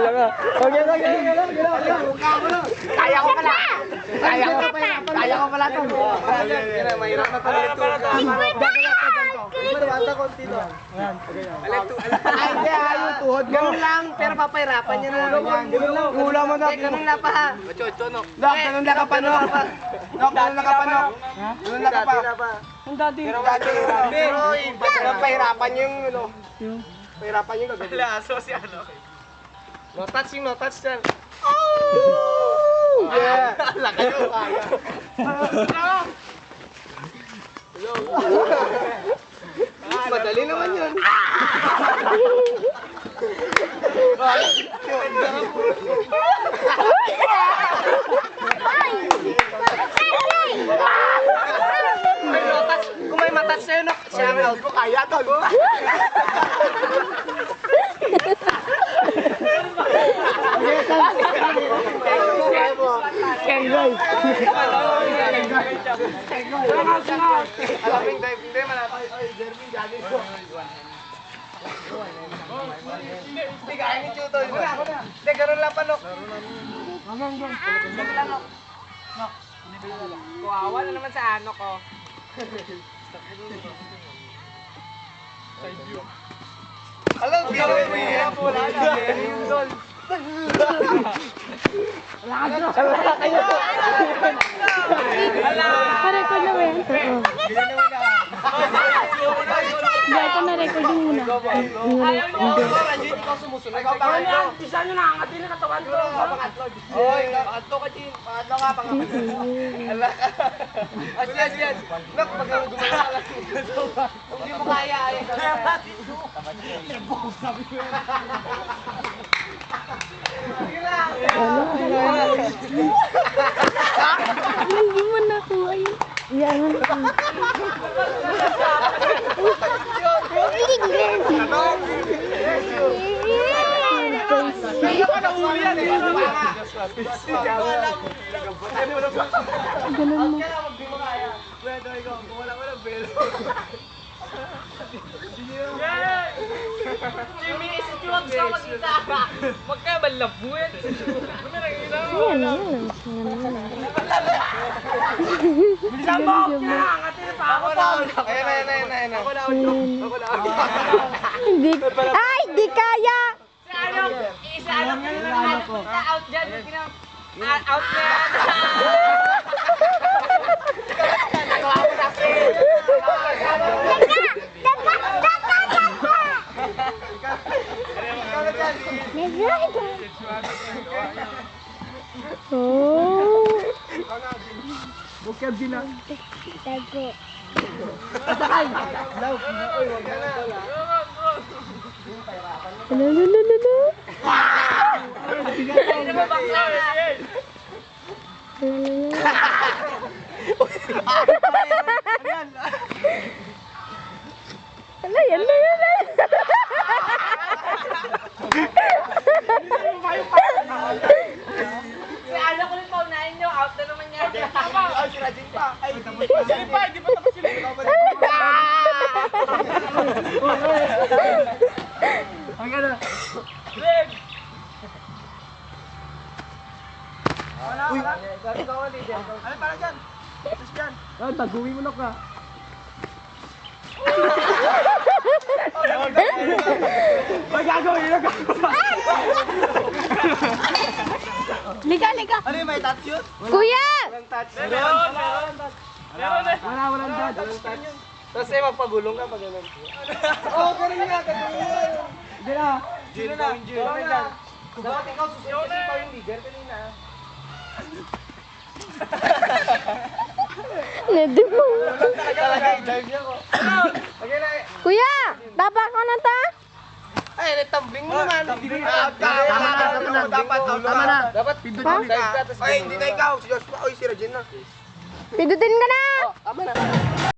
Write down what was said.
Kaya ka. Okay. Kaya ko pala. Kaya ko pala to. Mahirap na talaga ito. Basta konti to. Ay, hindi ayaw tuhod. Ganun lang, pero papahirapan niya na. Hula mo na. Ganun lang pa. Dok, ganun lang ka pa, Nok. Dok, ganun lang ka pa, Nok. Ganun lang ka pa. Ang dati. Pero pahirapan niya yung ano. Pahirapan niya yung gagawin. Aso si ano. No touch yan. Oh! Yeah! Laka yun. Madali naman yun. Kung may matas sa'yo, siya ang out ko. Kaya to. Kenggoy. Alaming dive, hindi malapit. Ay, Jeremy, galing ko. Hindi, kaya ni Chuto. Hindi, gano'n lang pa, Nok. Kuwawa na naman sa ano ko. Alam, di ako mahirap. Wala na. Pa-record na ba yan? Oo. Hindi, ito na-record yung muna. Ikaw sumusunod. Ikaw pangatlo. Isa nyo nakakatin na katawan ko. Oy, pangatlo ka, Jin. Pangatlo ka, pangatlo. Asiyan. Nak, pag gumala ka lang. Hindi mo kaya. Hindi mo nakuha yun. Yan. Kaya ka na uli yan eh. Ganun mo. Pwede ikaw, wala mo ng belo. Jimmy, isituwag sa magkita. Huwag kayo malabuyan. Ano na nakikita mo? Yan na. Bilisan mo! Kinangatin pa ako to. Ayun. Ako na audio. Hindi. Ay, di kaya! Si ano? Isa ano? Out dyan. Out na yan. Oh. Bukeb din na. Tago. Lulululu. Ano yan? Si ano ko rin paunahin nyo. Out na naman yan. Ay, si Rajin pa. Ay, Hindi pa tapos sila. Ang ano? Leg! Uy, ano para dyan? Tapos dyan. Ah, taguwi mo na ka. Ay, gagawin na ka. Liga. Ano yung may touch yun? Kuya! Walang touch. Meron. Walang dad. Tapos eh, magpagulong ka pag gano'n. Oo, ganun nga. Hindi na. Sino na? Ikaw na. Dapat ikaw susunod kasi ikaw yung leader kanina. Nede mo. Talaga, i-drive niya ko. Okay na. Kuya! Baba ko na ta? Ay, tumbling mo naman. Tama na. Dapat pindutin ka. Ay, hindi na ikaw. Si Joshua. Ay, si Regina. Pindutin ka na! Tama na.